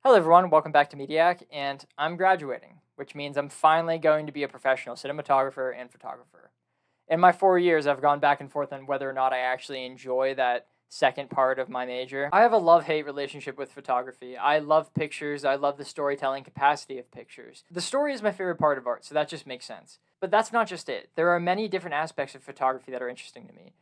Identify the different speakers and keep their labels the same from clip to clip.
Speaker 1: Hello everyone, welcome back to Mediak, and I'm graduating, which means I'm finally going to be a professional cinematographer and photographer. In my 4 years, I've gone back and forth on whether or not I actually enjoy that second part of my major. I have a love-hate relationship with photography. I love pictures, I love the storytelling capacity of pictures. The story is my favorite part of art, so that just makes sense. But that's not just it. There are many different aspects of photography that are interesting to me.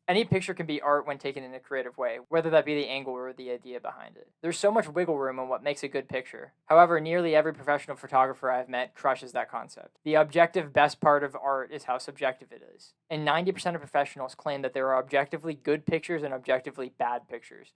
Speaker 1: Any picture can be art when taken in a creative way, whether that be the angle or the idea behind it. There's so much wiggle room in what makes a good picture. However, nearly every professional photographer I've met crushes that concept. The objective best part of art is how subjective it is. And 90% of professionals claim that there are objectively good pictures and objectively bad pictures.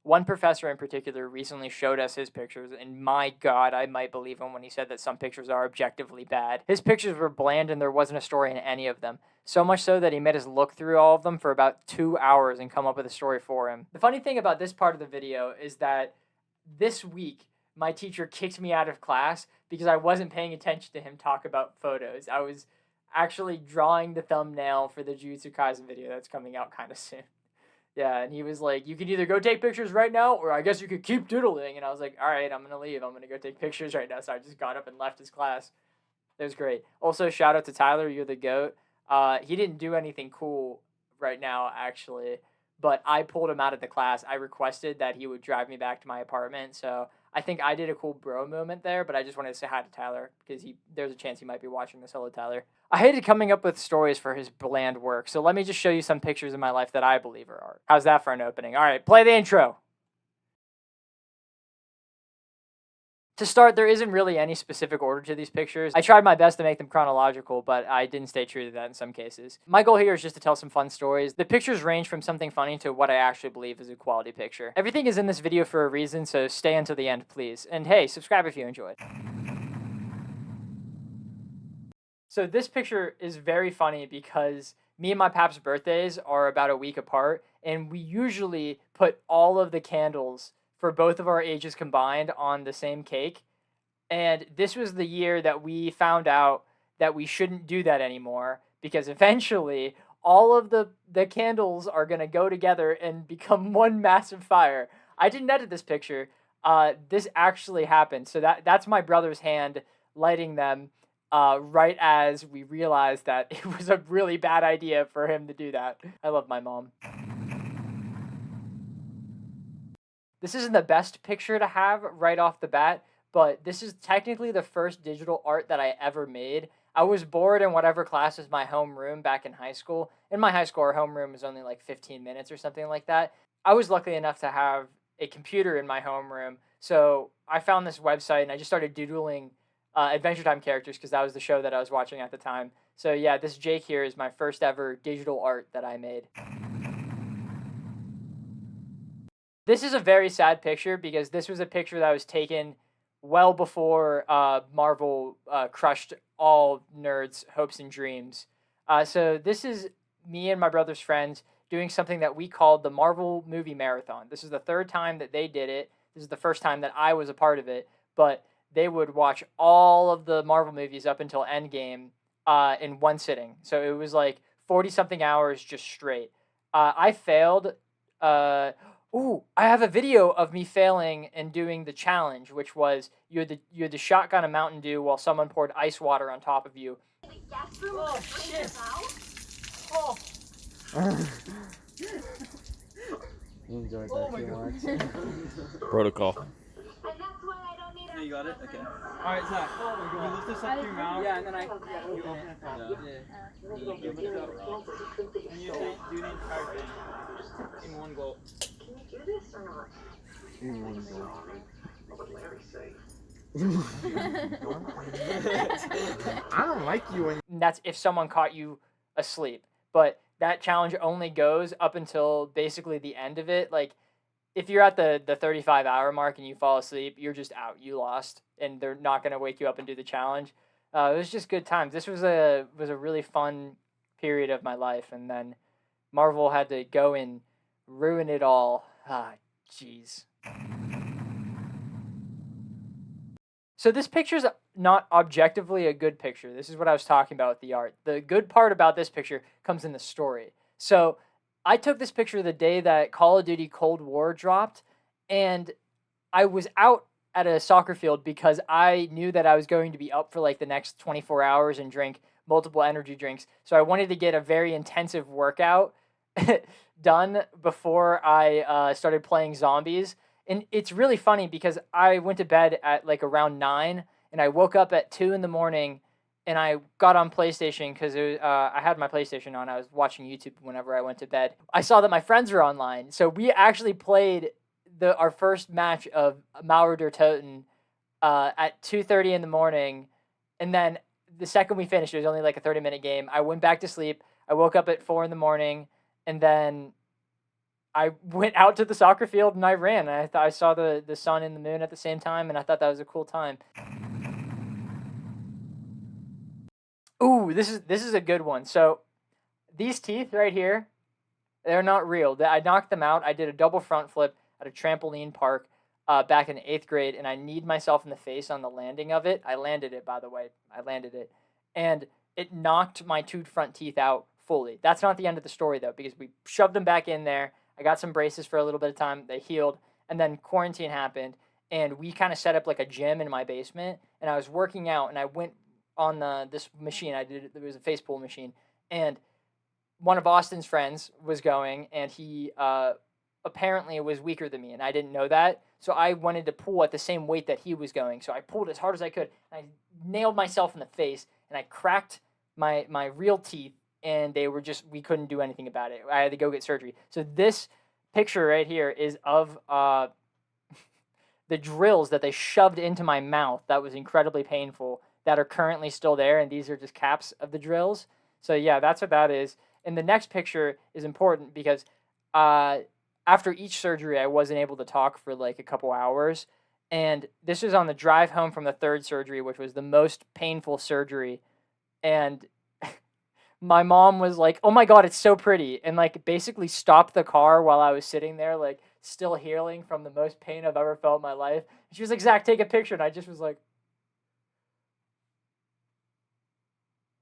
Speaker 1: One professor in particular recently showed us his pictures, and my God, I might believe him when he said that some pictures are objectively bad. His pictures were bland and there wasn't a story in any of them. So much so that he made us look through all of them for about 2 hours and come up with a story for him. The funny thing about this part of the video is that this week, my teacher kicked me out of class because I wasn't paying attention to him talk about photos. I was actually drawing the thumbnail for the Jujutsu Kaisen video that's coming out kind of soon. Yeah, and he was like, you can either go take pictures right now, or I guess you could keep doodling. And I was like, all right, I'm going to leave. I'm going to go take pictures right now. So I just got up and left his class. It was great. Also, shout out to Tyler. You're the GOAT. He didn't do anything cool right now, actually, but I pulled him out of the class. I requested that he would drive me back to my apartment. So I think I did a cool bro moment there, but I just wanted to say hi to Tyler because there's a chance he might be watching this. Hello, Tyler. I hated coming up with stories for his bland work, so let me just show you some pictures in my life that I believe are art. How's that for an opening? All right, play the intro. To start, there isn't really any specific order to these pictures. I tried my best to make them chronological, but I didn't stay true to that in some cases. My goal here is just to tell some fun stories. The pictures range from something funny to what I actually believe is a quality picture. Everything is in this video for a reason, so stay until the end, please. And hey, subscribe if you enjoyed. So this picture is very funny because me and my pap's birthdays are about a week apart, and we usually put all of the candles for both of our ages combined on the same cake. And this was the year that we found out that we shouldn't do that anymore because eventually all of the candles are going to go together and become one massive fire. I didn't edit this picture. This actually happened. So that's my brother's hand lighting them right as we realized that it was a really bad idea for him to do that. I love my mom. This isn't the best picture to have right off the bat, but this is technically the first digital art that I ever made. I was bored in whatever class was my homeroom back in high school. In my high school, our homeroom was only like 15 minutes or something like that. I was lucky enough to have a computer in my homeroom, so I found this website and I just started doodling Adventure Time characters because that was the show that I was watching at the time. So yeah, this Jake here is my first ever digital art that I made. This is a very sad picture because this was a picture that was taken well before Marvel crushed all nerds' hopes and dreams. So this is me and my brother's friends doing something that we called the Marvel Movie Marathon. This is the third time that they did it. This is the first time that I was a part of it, but they would watch all of the Marvel movies up until Endgame in one sitting. So it was like 40-something hours just straight. I failed. Ooh, I have a video of me failing and doing the challenge, which was you had to shotgun a Mountain Dew while someone poured ice water on top of you. Oh, shit. Oh.
Speaker 2: You enjoyed that too much.
Speaker 3: Protocol.
Speaker 4: You got it? Okay.
Speaker 1: Alright, Zach. Oh my God. You lift this up to your mouth. Yeah, and then you open it up. Yeah. You lift it up. And you do the entire thing in one go.
Speaker 5: Can you do this or not?
Speaker 2: In one go.
Speaker 5: What would Larry say?
Speaker 2: I don't like you when.
Speaker 1: And that's if someone caught you asleep. But that challenge only goes up until basically the end of it. Like, if you're at the 35-hour mark and you fall asleep, you're just out. You lost, and they're not going to wake you up and do the challenge. It was just good times. This was a really fun period of my life, and then Marvel had to go and ruin it all. Jeez. So this picture's not objectively a good picture. This is what I was talking about with the art. The good part about this picture comes in the story. So I took this picture the day that Call of Duty Cold War dropped, and I was out at a soccer field because I knew that I was going to be up for like the next 24 hours and drink multiple energy drinks. So I wanted to get a very intensive workout done before I started playing zombies. And it's really funny because I went to bed at like around 9 and I woke up at 2 in the morning and I got on PlayStation because I had my PlayStation on. I was watching YouTube whenever I went to bed. I saw that my friends were online. So we actually played our first match of Mauer der Toten at 2:30 in the morning. And then the second we finished, it was only like a 30-minute game. I went back to sleep. I woke up at 4 in the morning. And then I went out to the soccer field and I ran. And I saw the sun and the moon at the same time. And I thought that was a cool time. Ooh, this is a good one. So these teeth right here, they're not real. I knocked them out. I did a double front flip at a trampoline park back in 8th grade, and I kneed myself in the face on the landing of it. I landed it, by the way. I landed it. And it knocked my 2 front teeth out fully. That's not the end of the story, though, because we shoved them back in there. I got some braces for a little bit of time. They healed. And then quarantine happened, and we kind of set up like a gym in my basement, and I was working out, and I went on this machine. It was a face pull machine, and one of Austin's friends was going, and he apparently was weaker than me, and I didn't know that. So I wanted to pull at the same weight that he was going. So I pulled as hard as I could. And I nailed myself in the face, and I cracked my real teeth, and they were we couldn't do anything about it. I had to go get surgery. So this picture right here is of the drills that they shoved into my mouth. That was incredibly painful. That are currently still there, and these are just caps of the drills. So yeah, that's what that is. And the next picture is important because after each surgery, I wasn't able to talk for like a couple hours. And this was on the drive home from the 3rd surgery, which was the most painful surgery. And my mom was like, "Oh my God, it's so pretty." And like basically stopped the car while I was sitting there, like still healing from the most pain I've ever felt in my life. And she was like, "Zach, take a picture." And I just was like,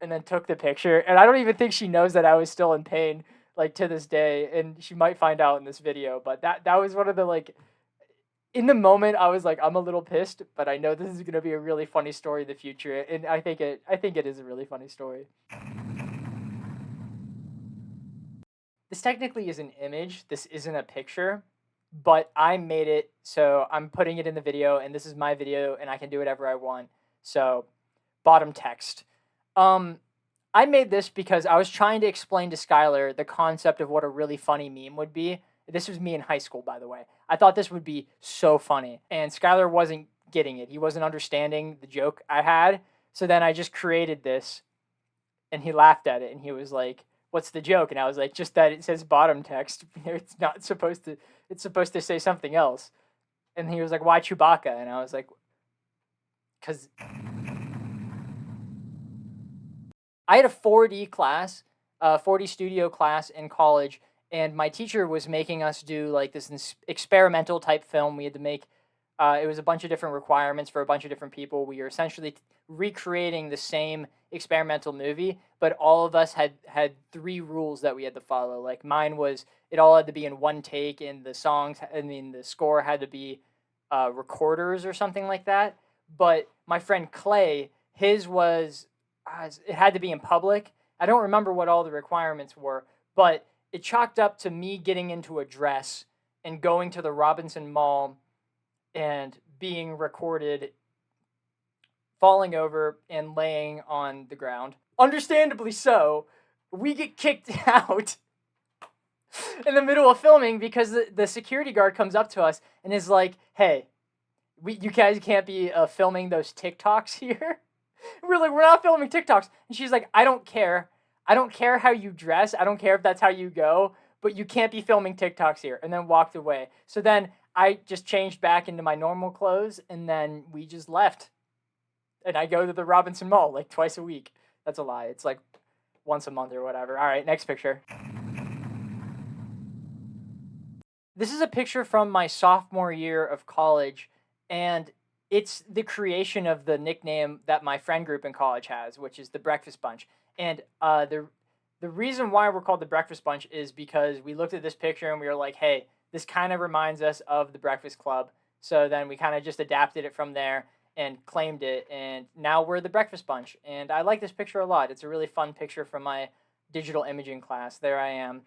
Speaker 1: and then took the picture. And I don't even think she knows that I was still in pain, like to this day. And she might find out in this video. But that was one of the like, in the moment I was like, I'm a little pissed, but I know this is gonna be a really funny story in the future. And I think it is a really funny story. This technically is an image. This isn't a picture, but I made it, so I'm putting it in the video, and this is my video, and I can do whatever I want. So, bottom text. I made this because I was trying to explain to Skylar the concept of what a really funny meme would be. This was me in high school, by the way. I thought this would be so funny, and Skylar wasn't getting it. He wasn't understanding the joke I had. So then I just created this, and he laughed at it, and he was like, "What's the joke?" And I was like, "Just that it says bottom text. It's not supposed to. It's supposed to say something else." And he was like, "Why Chewbacca?" And I was like, "Cause." I had a 4D class, 4D studio class in college, and my teacher was making us do like this experimental type film. We had to make, it was a bunch of different requirements for a bunch of different people. We were essentially recreating the same experimental movie, but all of us had 3 rules that we had to follow. Like mine was, it all had to be in one take, and the score had to be recorders or something like that. But my friend Clay, his was, it had to be in public. I don't remember what all the requirements were, but it chalked up to me getting into a dress and going to the Robinson Mall and being recorded falling over and laying on the ground. Understandably so, we get kicked out in the middle of filming because the security guard comes up to us and is like, "Hey, you guys can't be filming those TikToks here." We're like, "We're not filming TikToks." And she's like, "I don't care. I don't care how you dress. I don't care if that's how you go, but you can't be filming TikToks here." And then walked away. So then I just changed back into my normal clothes, and then we just left. And I go to the Robinson Mall like twice a week. That's a lie. It's like once a month or whatever. All right, next picture. This is a picture from my sophomore year of college, and it's the creation of the nickname that my friend group in college has, which is the Breakfast Bunch. And the reason why we're called the Breakfast Bunch is because we looked at this picture and we were like, "Hey, this kind of reminds us of the Breakfast Club." So then we kind of just adapted it from there and claimed it, and now we're the Breakfast Bunch. And I like this picture a lot. It's a really fun picture from my digital imaging class. There I am.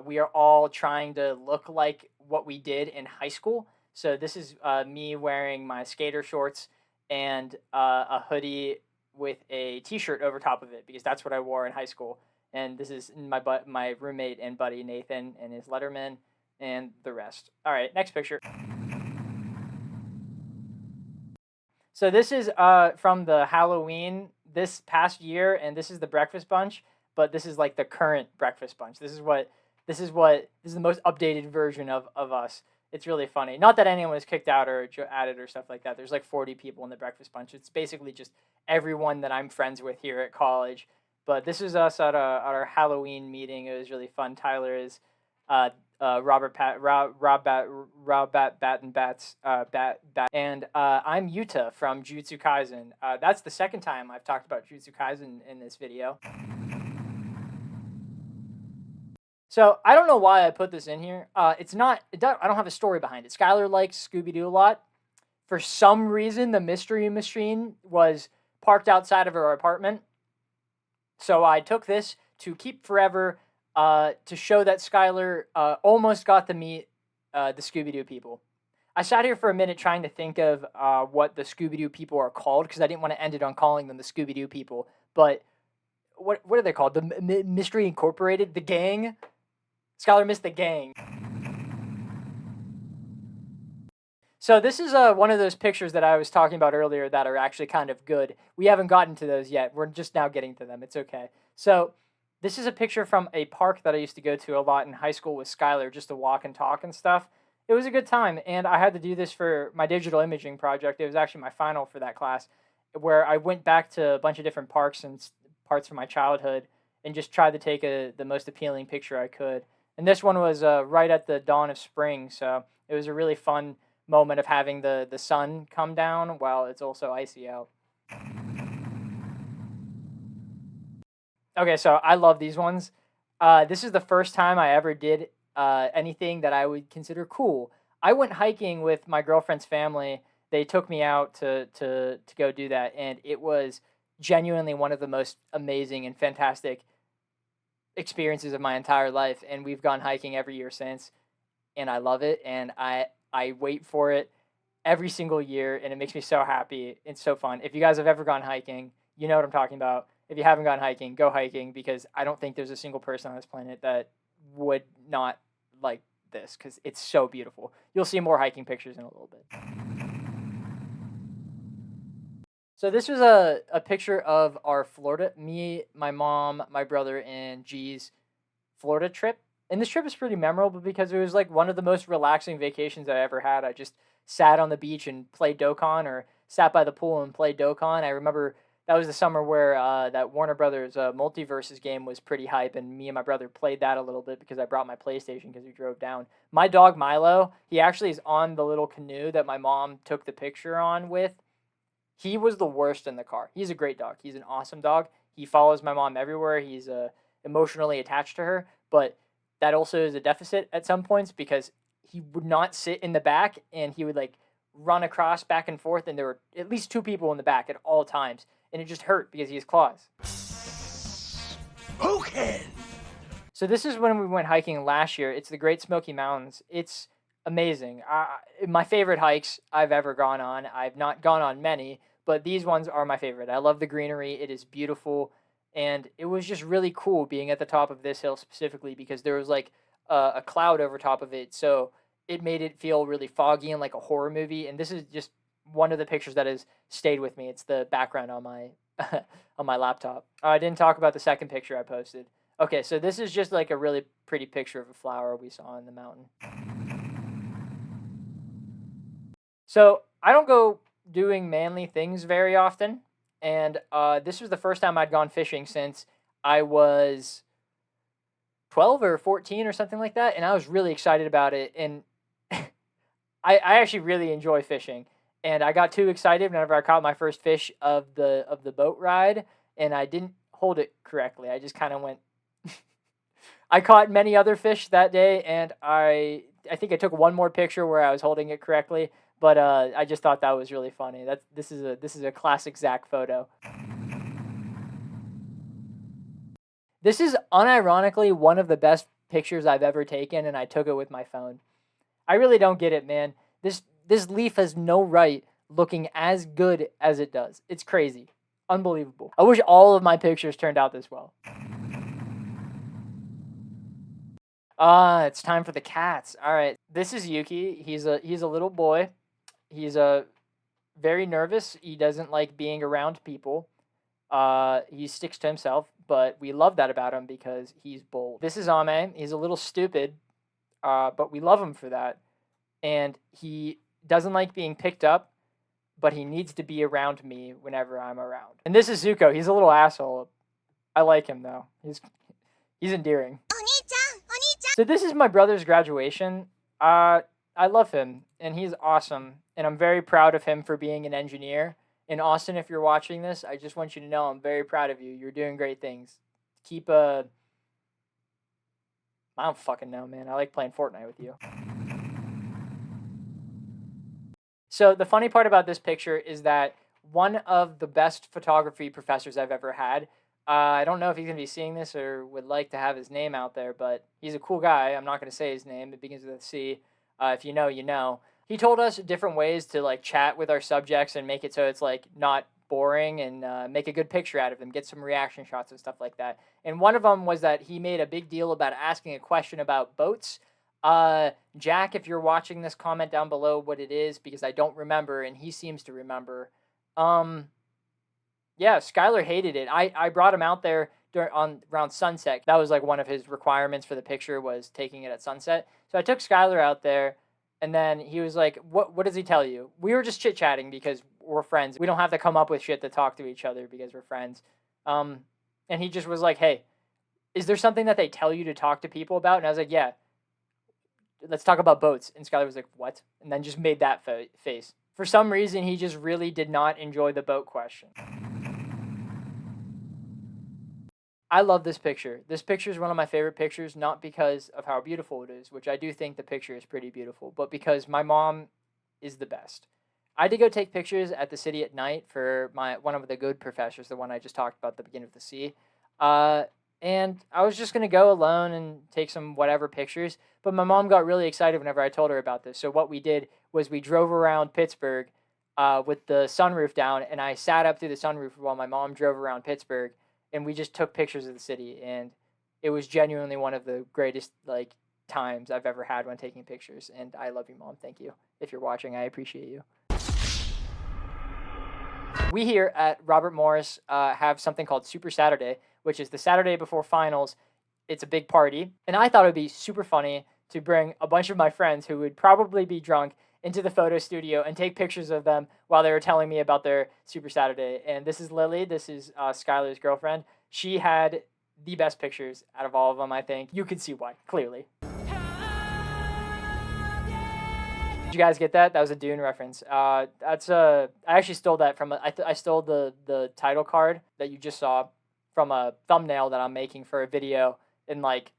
Speaker 1: We are all trying to look like what we did in high school. So this is me wearing my skater shorts and a hoodie with a t-shirt over top of it, because that's what I wore in high school. And this is my roommate and buddy Nathan and his Letterman and the rest. All right, next picture. So this is from the Halloween this past year, and this is the Breakfast Bunch, but this is like the current Breakfast Bunch. This is the most updated version of us. It's really funny. Not that anyone was kicked out or added or stuff like that. There's like 40 people in the Breakfast Bunch. It's basically just everyone that I'm friends with here at college. But this is us at our Halloween meeting. It was really fun. Tyler is Robert Battenbats, and I'm Yuta from Jujutsu Kaisen. That's the second time I've talked about Jujutsu Kaisen in this video. So I don't know why I put this in here. I don't have a story behind it. Skylar likes Scooby-Doo a lot. For some reason, the mystery machine was parked outside of her apartment. So I took this to keep forever, to show that Skylar almost got to meet the Scooby-Doo people. I sat here for a minute trying to think of what the Scooby-Doo people are called, because I didn't want to end it on calling them the Scooby-Doo people. But what are they called? The Mystery Incorporated? The Gang? Skylar missed the gang. So this is one of those pictures that I was talking about earlier that are actually kind of good. We haven't gotten to those yet. We're just now getting to them. It's okay. So this is a picture from a park that I used to go to a lot in high school with Skylar, just to walk and talk and stuff. It was a good time, and I had to do this for my digital imaging project. It was actually my final for that class, where I went back to a bunch of different parks and parts from my childhood and just tried to take the most appealing picture I could. And this one was right at the dawn of spring, so it was a really fun moment of having the sun come down while it's also icy out. Okay, so I love these ones. This is the first time I ever did anything that I would consider cool. I went hiking with my girlfriend's family. They took me out to go do that, and it was genuinely one of the most amazing and fantastic experiences of my entire life. And we've gone hiking every year since, and I love it, and I wait for it every single year, and it makes me so happy. It's so fun. If you guys have ever gone hiking, you know what I'm talking about. If you haven't gone hiking, go hiking, because I don't think there's a single person on this planet that would not like this, because it's so beautiful. You'll see more hiking pictures in a little bit. So this was a picture of our Florida, me, my mom, my brother, and G's Florida trip. And this trip is pretty memorable because it was like one of the most relaxing vacations I ever had. I just sat on the beach and played Dokkan, or sat by the pool and played Dokkan. I remember that was the summer where that Warner Brothers Multiverses game was pretty hype, and me and my brother played that a little bit because I brought my PlayStation because we drove down. My dog Milo, he actually is on the little canoe that my mom took the picture on with. He was the worst in the car. He's a great dog. He's an awesome dog. He follows my mom everywhere. He's emotionally attached to her, but that also is a deficit at some points because he would not sit in the back, and he would like run across back and forth, and there were at least two people in the back at all times, and it just hurt because he has claws.
Speaker 3: Who can?
Speaker 1: So this is when we went hiking last year. It's the Great Smoky Mountains. It's amazing. My favorite hikes I've ever gone on. I've not gone on many, but these ones are my favorite. I love the greenery. It is beautiful. And it was just really cool being at the top of this hill specifically because there was like a cloud over top of it. So it made it feel really foggy and like a horror movie. And this is just one of the pictures that has stayed with me. It's the background on my on my laptop. I didn't talk about the second picture I posted. Okay, so this is just like a really pretty picture of a flower we saw in the mountain. So I don't go doing manly things very often. And this was the first time I'd gone fishing since I was 12 or 14 or something like that. And I was really excited about it. And I actually really enjoy fishing. And I got too excited whenever I caught my first fish of the boat ride. And I didn't hold it correctly. I just kind of went. I caught many other fish that day. And I think I took one more picture where I was holding it correctly. But I just thought that was really funny. This is a classic Zach photo. This is unironically one of the best pictures I've ever taken, and I took it with my phone. I really don't get it, man. This leaf has no right looking as good as it does. It's crazy. Unbelievable. I wish all of my pictures turned out this well. It's time for the cats. All right. This is Yuki. He's a little boy. He's very nervous. He doesn't like being around people. He sticks to himself, but we love that about him because he's bold. This is Ame. He's a little stupid, but we love him for that. And he doesn't like being picked up, but he needs to be around me whenever I'm around. And this is Zuko. He's a little asshole. I like him though. He's endearing. So this is my brother's graduation. I love him, and he's awesome, and I'm very proud of him for being an engineer. And Austin, if you're watching this, I just want you to know I'm very proud of you. You're doing great things. Keep I don't fucking know, man. I like playing Fortnite with you. So the funny part about this picture is that one of the best photography professors I've ever had, I don't know if he's going to be seeing this or would like to have his name out there, but he's a cool guy. I'm not going to say his name. It begins with a C. If you know, you know. He told us different ways to like chat with our subjects and make it so it's like not boring and make a good picture out of them, get some reaction shots and stuff like that. And one of them was that he made a big deal about asking a question about boats. Jack, if you're watching this, comment down below what it is because I don't remember and he seems to remember. Yeah, Skylar hated it. I brought him out there around sunset. That was like one of his requirements for the picture was taking it at sunset. So I took Skylar out there, and then he was like, what does he tell you? We were just chit-chatting because we're friends. We don't have to come up with shit to talk to each other because we're friends. And he just was like, hey, is there something that they tell you to talk to people about? And I was like, yeah, let's talk about boats. And Skylar was like, what? And then just made that face. For some reason, he just really did not enjoy the boat question. I love this picture. This picture is one of my favorite pictures, not because of how beautiful it is, which I do think the picture is pretty beautiful, but because my mom is the best. I had to go take pictures at the city at night for one of the good professors, the one I just talked about at the beginning of the sea. And I was just going to go alone and take some whatever pictures, but my mom got really excited whenever I told her about this. So what we did was we drove around Pittsburgh with the sunroof down, and I sat up through the sunroof while my mom drove around Pittsburgh. And we just took pictures of the city, and it was genuinely one of the greatest like times I've ever had when taking pictures. And I love you, Mom. Thank you. If you're watching, I appreciate you. We here at Robert Morris have something called Super Saturday, which is the Saturday before finals. It's a big party, and I thought it would be super funny to bring a bunch of my friends who would probably be drunk into the photo studio and take pictures of them while they were telling me about their Super Saturday. And this is Lily. This is Skylar's girlfriend. She had the best pictures out of all of them, I think. You could see why, clearly. Did you guys get that? That was a Dune reference. I actually stole that from I stole the title card that you just saw from a thumbnail that I'm making for a video in like,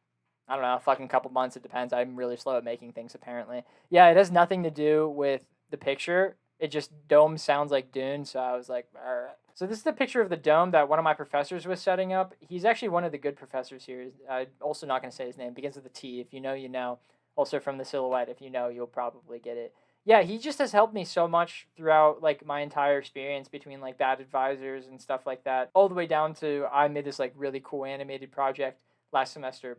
Speaker 1: I don't know, a fucking couple months. It depends. I'm really slow at making things, apparently. Yeah, it has nothing to do with the picture. It just, dome sounds like Dune, so I was like, all right. So this is the picture of the dome that one of my professors was setting up. He's actually one of the good professors here. I'm also not going to say his name. It begins with a T. If you know, you know. Also from the silhouette, if you know, you'll probably get it. Yeah, he just has helped me so much throughout like my entire experience between like bad advisors and stuff like that. All the way down to I made this like really cool animated project last semester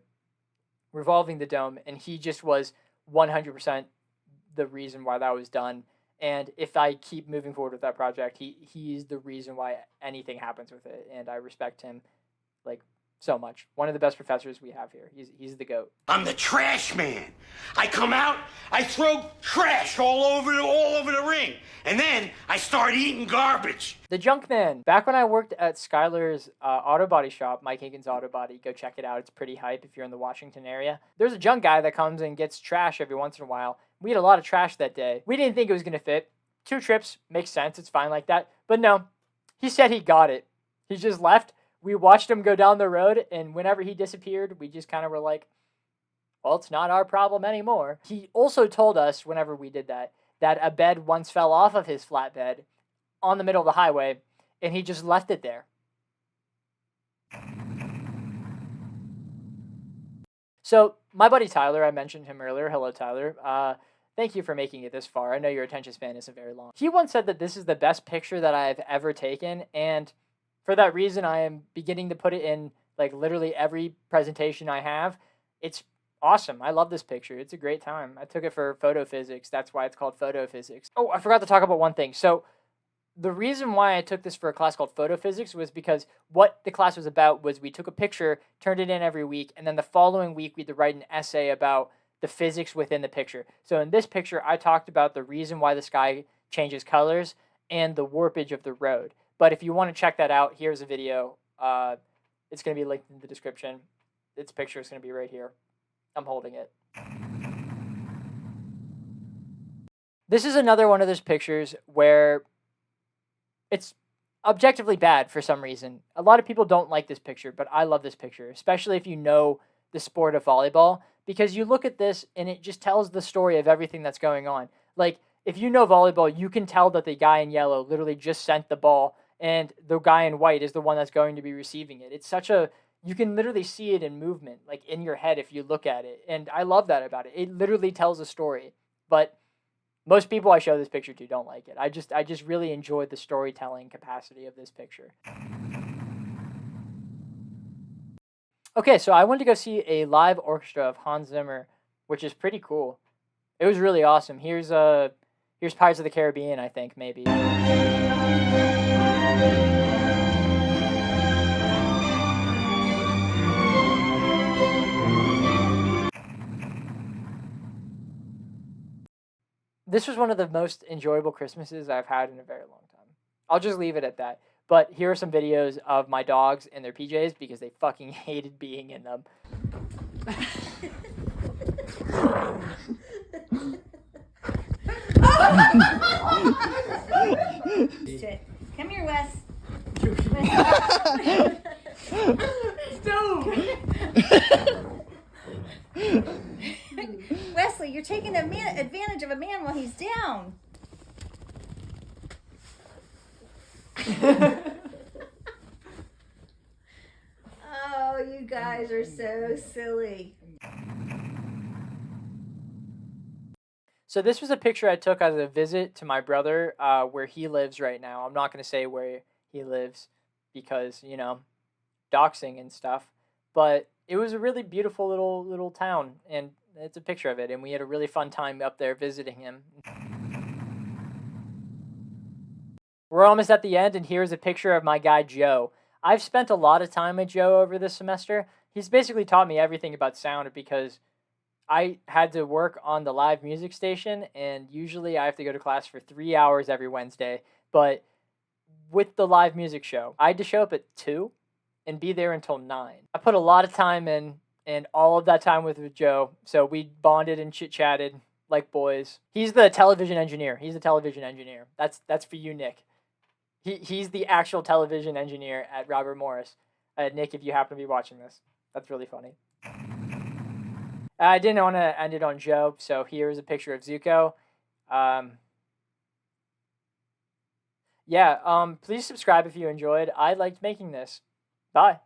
Speaker 1: revolving the dome, and he just was 100% the reason why that was done. And if I keep moving forward with that project, he's the reason why anything happens with it, and I respect him like so much. One of the best professors we have here. He's the GOAT.
Speaker 3: I'm the trash man. I come out, I throw trash all over the ring, and then I start eating garbage.
Speaker 1: The Junk Man. Back when I worked at Skylar's auto body shop, Mike Higgins Auto Body, go check it out. It's pretty hype if you're in the Washington area. There's a junk guy that comes and gets trash every once in a while. We had a lot of trash that day. We didn't think it was going to fit. 2 trips, makes sense. It's fine like that. But no, he said he got it. He just left. We watched him go down the road, and whenever he disappeared, we just kind of were like, well, it's not our problem anymore. He also told us, whenever we did that, that a bed once fell off of his flatbed on the middle of the highway, and he just left it there. So my buddy Tyler, I mentioned him earlier. Hello, Tyler. Thank you for making it this far. I know your attention span isn't very long. He once said that this is the best picture that I've ever taken, and for that reason, I am beginning to put it in like literally every presentation I have. It's awesome. I love this picture. It's a great time. I took it for photo physics. That's why it's called photo physics. Oh, I forgot to talk about one thing. So the reason why I took this for a class called photo physics was because what the class was about was we took a picture, turned it in every week, and then the following week we had to write an essay about the physics within the picture. So in this picture, I talked about the reason why the sky changes colors and the warpage of the road. But if you want to check that out, here's a video. It's going to be linked in the description. Its picture is going to be right here. I'm holding it. This is another one of those pictures where it's objectively bad for some reason. A lot of people don't like this picture, but I love this picture, especially if you know the sport of volleyball, because you look at this and it just tells the story of everything that's going on. Like, if you know volleyball, you can tell that the guy in yellow literally just sent the ball and the guy in white is the one that's going to be receiving it. It's such a, you can literally see it in movement, like in your head if you look at it. And I love that about it. It literally tells a story. But most people I show this picture to don't like it. I just really enjoy the storytelling capacity of this picture. Okay, so I went to go see a live orchestra of Hans Zimmer, which is pretty cool. It was really awesome. Here's Pirates of the Caribbean, I think, maybe. This was one of the most enjoyable Christmases I've had in a very long time. I'll just leave it at that. But here are some videos of my dogs in their PJs because they fucking hated being in them.
Speaker 6: Come here, Wes. Wesley, you're taking advantage of a man while he's down. Oh, you guys are so silly.
Speaker 1: So this was a picture I took as a visit to my brother where he lives right now. I'm not going to say where he lives because, you know, doxing and stuff. But it was a really beautiful little town, and it's a picture of it. And we had a really fun time up there visiting him. We're almost at the end, and here's a picture of my guy, Joe. I've spent a lot of time with Joe over this semester. He's basically taught me everything about sound because I had to work on the live music station, and usually I have to go to class for 3 hours every Wednesday. But with the live music show, I had to show up at 2 and be there until 9. I put a lot of time in, and all of that time with Joe, so we bonded and chit-chatted like boys. He's the television engineer. That's for you, Nick. He's the actual television engineer at Robert Morris. Nick, if you happen to be watching this, that's really funny. I didn't want to end it on Joe, so here's a picture of Zuko. Please subscribe if you enjoyed. I liked making this. Bye.